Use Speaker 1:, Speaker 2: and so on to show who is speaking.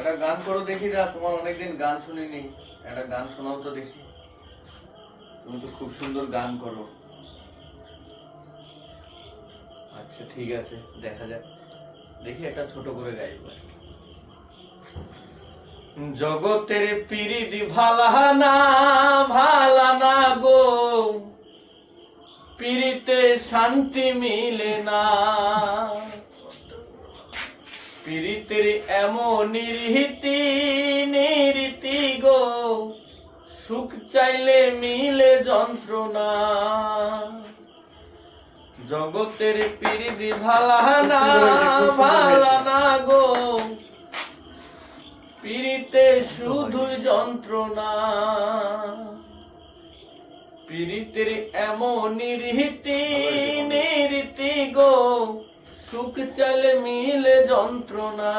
Speaker 1: একটা গান করো দেখি না, তোমার অনেকদিন গান শুনিনি, একটা গান শোনাও তো দেখি। তুমি তো খুব সুন্দর গান করো। আচ্ছা ঠিক আছে, দেখা যাক, দেখি একটা ছোট করে গাইব। জগতের পিরিতি ভালানা ভালানা গো, পিরিতে শান্তি মিলে না, পিরিতের এমন নিরীতি নিরীতি গো, সুখ চাইলে মিলে যন্ত্রণা। জগতের পিরিতি ভালানা ভালানা গো, পিরিতে শুধু যন্ত্রণা, পিরিতের এমন নিরীতি নিরীতি গো, সুখ চাইলে মিলে যন্ত্রণা।